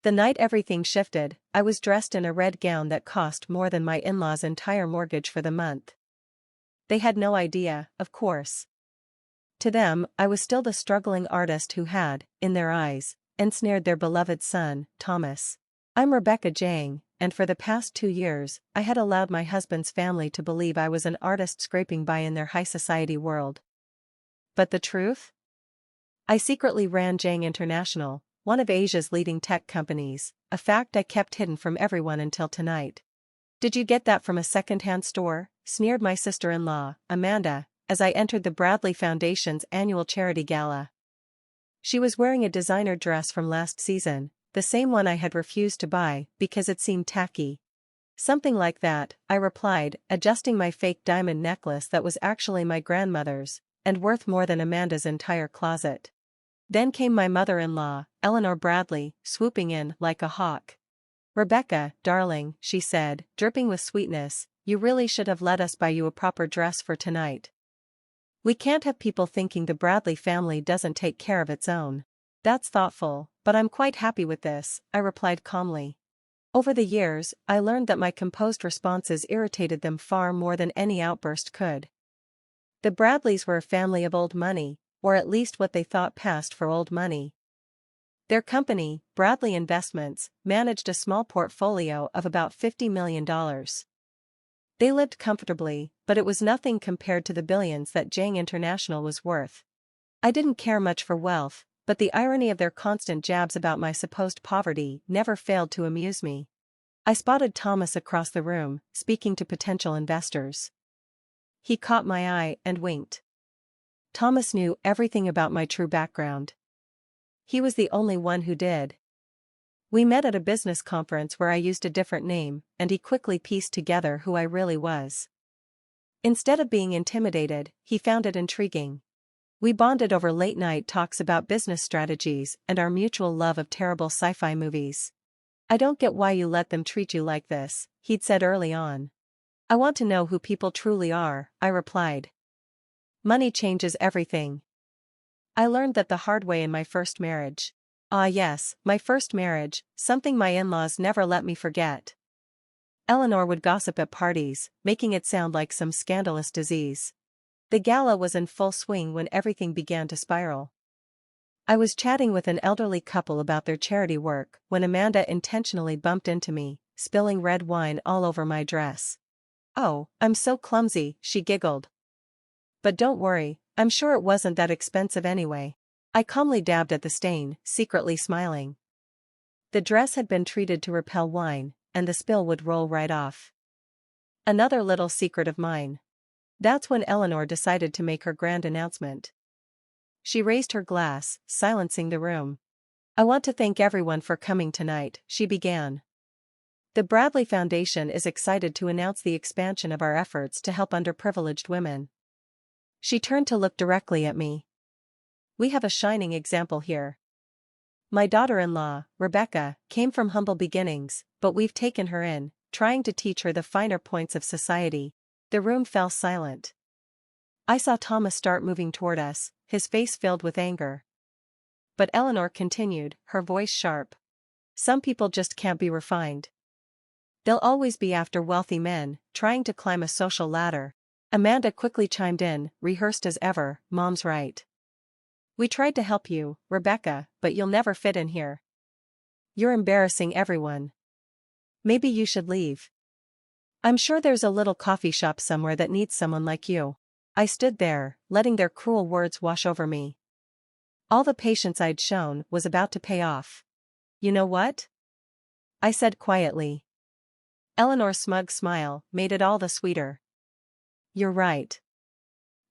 The night everything shifted, I was dressed in a red gown that cost more than my in-laws' entire mortgage for the month. They had no idea, of course. To them, I was still the struggling artist who had, in their eyes, ensnared their beloved son, Thomas. I'm Rebecca Jang, and for the past 2 years, I had allowed my husband's family to believe I was an artist scraping by in their high society world. But the truth? I secretly ran Jang International, one of Asia's leading tech companies, a fact I kept hidden from everyone until tonight. Did you get that from a second-hand store? Sneered my sister-in-law, Amanda, as I entered the Bradley Foundation's annual charity gala. She was wearing a designer dress from last season, the same one I had refused to buy because it seemed tacky. Something like that, I replied, adjusting my fake diamond necklace that was actually my grandmother's, and worth more than Amanda's entire closet. Then came my mother-in-law, Eleanor Bradley, swooping in like a hawk. Rebecca, darling, she said, dripping with sweetness, you really should have let us buy you a proper dress for tonight. We can't have people thinking the Bradley family doesn't take care of its own. That's thoughtful, but I'm quite happy with this, I replied calmly. Over the years, I learned that my composed responses irritated them far more than any outburst could. The Bradleys were a family of old money, or at least what they thought passed for old money. Their company, Bradley Investments, managed a small portfolio of about $50 million. They lived comfortably, but it was nothing compared to the billions that Jang International was worth. I didn't care much for wealth, but the irony of their constant jabs about my supposed poverty never failed to amuse me. I spotted Thomas across the room, speaking to potential investors. He caught my eye and winked. Thomas knew everything about my true background. He was the only one who did. We met at a business conference where I used a different name, and he quickly pieced together who I really was. Instead of being intimidated, he found it intriguing. We bonded over late-night talks about business strategies and our mutual love of terrible sci-fi movies. I don't get why you let them treat you like this, he'd said early on. I want to know who people truly are, I replied. Money changes everything. I learned that the hard way in my first marriage. Ah yes, my first marriage, something my in-laws never let me forget. Eleanor would gossip at parties, making it sound like some scandalous disease. The gala was in full swing when everything began to spiral. I was chatting with an elderly couple about their charity work when Amanda intentionally bumped into me, spilling red wine all over my dress. Oh, I'm so clumsy, she giggled. But don't worry, I'm sure it wasn't that expensive anyway. I calmly dabbed at the stain, secretly smiling. The dress had been treated to repel wine, and the spill would roll right off. Another little secret of mine. That's when Eleanor decided to make her grand announcement. She raised her glass, silencing the room. I want to thank everyone for coming tonight, she began. The Bradley Foundation is excited to announce the expansion of our efforts to help underprivileged women. She turned to look directly at me. We have a shining example here. My daughter-in-law, Rebecca, came from humble beginnings, but we've taken her in, trying to teach her the finer points of society. The room fell silent. I saw Thomas start moving toward us, his face filled with anger. But Eleanor continued, her voice sharp. Some people just can't be refined. They'll always be after wealthy men, trying to climb a social ladder. Amanda quickly chimed in, rehearsed as ever, Mom's right. We tried to help you, Rebecca, but you'll never fit in here. You're embarrassing everyone. Maybe you should leave. I'm sure there's a little coffee shop somewhere that needs someone like you. I stood there, letting their cruel words wash over me. All the patience I'd shown was about to pay off. You know what? I said quietly. Eleanor's smug smile made it all the sweeter. You're right.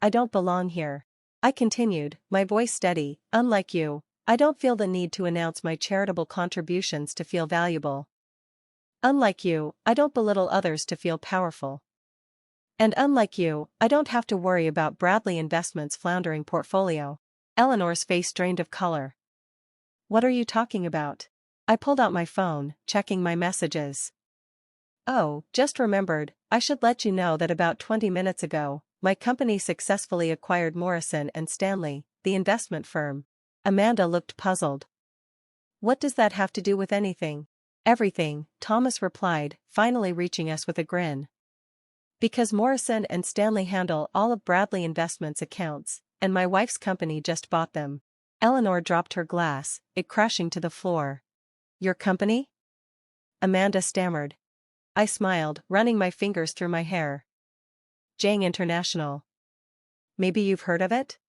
I don't belong here. I continued, my voice steady. Unlike you, I don't feel the need to announce my charitable contributions to feel valuable. Unlike you, I don't belittle others to feel powerful. And unlike you, I don't have to worry about Bradley Investments' floundering portfolio. Eleanor's face drained of color. What are you talking about? I pulled out my phone, checking my messages. Oh, just remembered, I should let you know that about 20 minutes ago, my company successfully acquired Morrison & Stanley, the investment firm. Amanda looked puzzled. What does that have to do with anything? Everything, Thomas replied, finally reaching us with a grin. Because Morrison and Stanley handle all of Bradley Investments accounts, and my wife's company just bought them. Eleanor dropped her glass, it crashing to the floor. Your company? Amanda stammered. I smiled, running my fingers through my hair. Jang International. Maybe you've heard of it?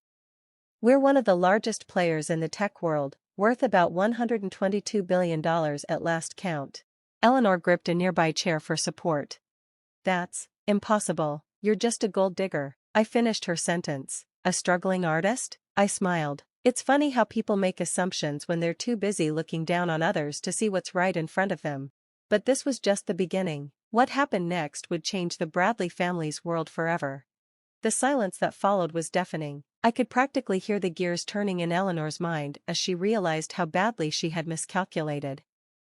We're one of the largest players in the tech world, worth about $122 billion at last count. Eleanor gripped a nearby chair for support. That's impossible, you're just a gold digger. I finished her sentence. A struggling artist? I smiled. It's funny how people make assumptions when they're too busy looking down on others to see what's right in front of them. But this was just the beginning. What happened next would change the Bradley family's world forever. The silence that followed was deafening. I could practically hear the gears turning in Eleanor's mind as she realized how badly she had miscalculated.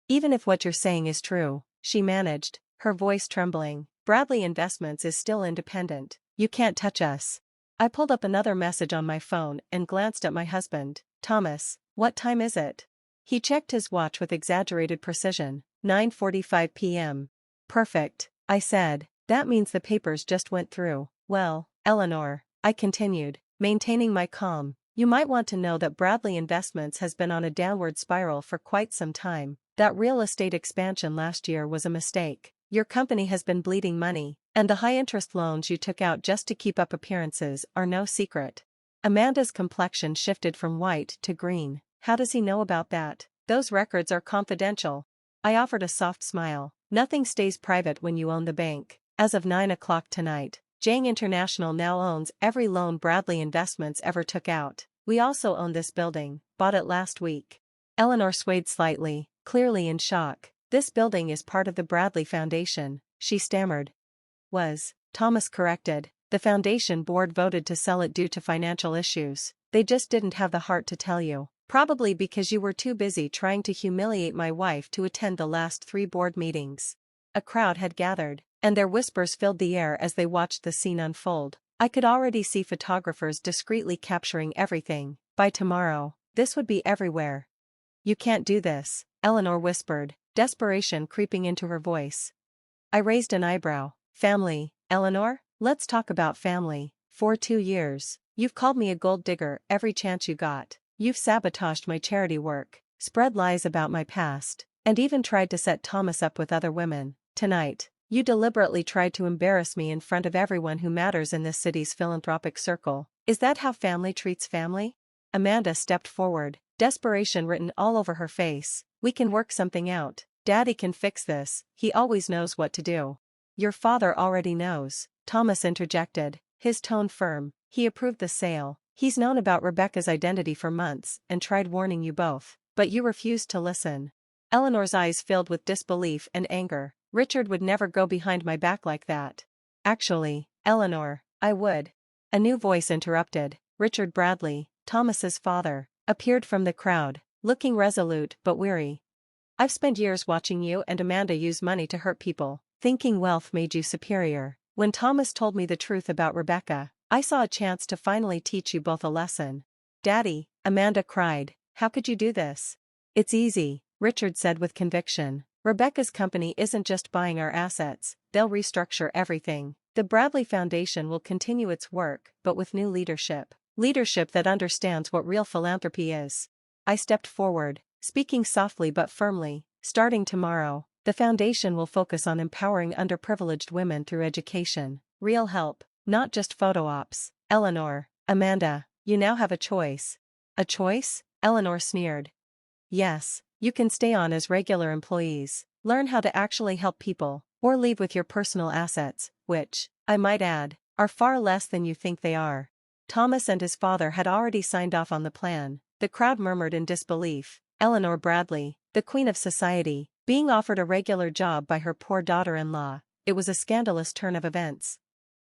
Even if what you're saying is true, she managed, her voice trembling, Bradley Investments is still independent. You can't touch us. I pulled up another message on my phone and glanced at my husband. Thomas, what time is it? He checked his watch with exaggerated precision. 9:45 p.m. Perfect, I said. That means the papers just went through. Well, Eleanor, I continued, maintaining my calm, you might want to know that Bradley Investments has been on a downward spiral for quite some time. That real estate expansion last year was a mistake. Your company has been bleeding money, and the high-interest loans you took out just to keep up appearances are no secret. Amanda's complexion shifted from white to green. How does he know about that? Those records are confidential. I offered a soft smile. Nothing stays private when you own the bank. As of 9 o'clock tonight, Jang International now owns every loan Bradley Investments ever took out. We also own this building, bought it last week. Eleanor swayed slightly, clearly in shock. This building is part of the Bradley Foundation, she stammered. Thomas corrected. The foundation board voted to sell it due to financial issues. They just didn't have the heart to tell you. Probably because you were too busy trying to humiliate my wife to attend the last 3 board meetings. A crowd had gathered, and their whispers filled the air as they watched the scene unfold. I could already see photographers discreetly capturing everything. By tomorrow, this would be everywhere. You can't do this, Eleanor whispered, desperation creeping into her voice. I raised an eyebrow. Family, Eleanor? Let's talk about family. For 2 years, you've called me a gold digger every chance you got. You've sabotaged my charity work, spread lies about my past, and even tried to set Thomas up with other women. Tonight, you deliberately tried to embarrass me in front of everyone who matters in this city's philanthropic circle. Is that how family treats family? Amanda stepped forward, desperation written all over her face. We can work something out. Daddy can fix this, he always knows what to do. Your father already knows, Thomas interjected, his tone firm. He approved the sale. He's known about Rebecca's identity for months and tried warning you both, but you refused to listen. Eleanor's eyes filled with disbelief and anger. Richard would never go behind my back like that. Actually, Eleanor, I would. A new voice interrupted. Richard Bradley, Thomas's father, appeared from the crowd, looking resolute but weary. I've spent years watching you and Amanda use money to hurt people, thinking wealth made you superior. When Thomas told me the truth about Rebecca, I saw a chance to finally teach you both a lesson. Daddy, Amanda cried, how could you do this? It's easy, Richard said with conviction. Rebecca's company isn't just buying our assets, they'll restructure everything. The Bradley Foundation will continue its work, but with new leadership. Leadership that understands what real philanthropy is. I stepped forward, speaking softly but firmly. Starting tomorrow, the foundation will focus on empowering underprivileged women through education. Real help. Not just photo ops. Eleanor, Amanda, you now have a choice. A choice? Eleanor sneered. Yes, you can stay on as regular employees, learn how to actually help people, or leave with your personal assets, which, I might add, are far less than you think they are. Thomas and his father had already signed off on the plan. The crowd murmured in disbelief. Eleanor Bradley, the queen of society, being offered a regular job by her poor daughter-in-law. It was a scandalous turn of events.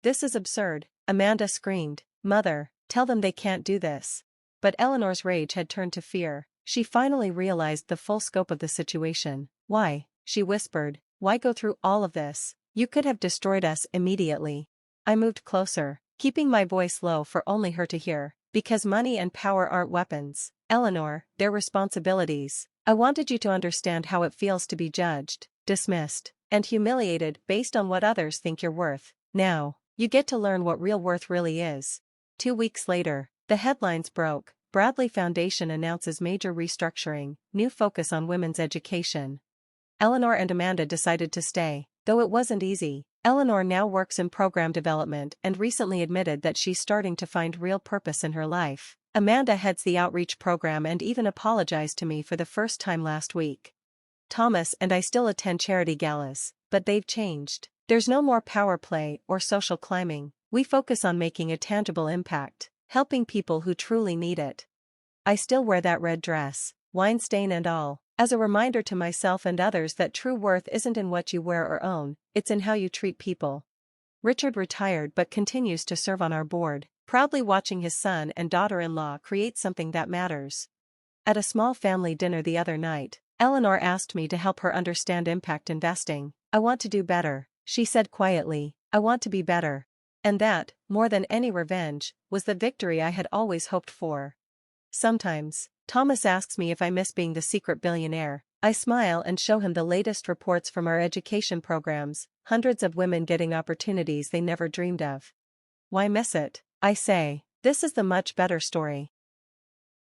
This is absurd, Amanda screamed. Mother, tell them they can't do this. But Eleanor's rage had turned to fear. She finally realized the full scope of the situation. Why, she whispered, why go through all of this? You could have destroyed us immediately. I moved closer, keeping my voice low for only her to hear. Because money and power aren't weapons, Eleanor, they're responsibilities. I wanted you to understand how it feels to be judged, dismissed, and humiliated based on what others think you're worth. Now, you get to learn what real worth really is. 2 weeks later, the headlines broke. Bradley Foundation announces major restructuring, new focus on women's education. Eleanor and Amanda decided to stay, though it wasn't easy. Eleanor now works in program development and recently admitted that she's starting to find real purpose in her life. Amanda heads the outreach program and even apologized to me for the first time last week. Thomas and I still attend charity galas, but they've changed. There's no more power play or social climbing. We focus on making a tangible impact, helping people who truly need it. I still wear that red dress, wine stain and all, as a reminder to myself and others that true worth isn't in what you wear or own, it's in how you treat people. Richard retired but continues to serve on our board, proudly watching his son and daughter-in-law create something that matters. At a small family dinner the other night, Eleanor asked me to help her understand impact investing. I want to do better, she said quietly. I want to be better. And that, more than any revenge, was the victory I had always hoped for. Sometimes, Thomas asks me if I miss being the secret billionaire. I smile and show him the latest reports from our education programs, hundreds of women getting opportunities they never dreamed of. Why miss it? I say, this is the much better story.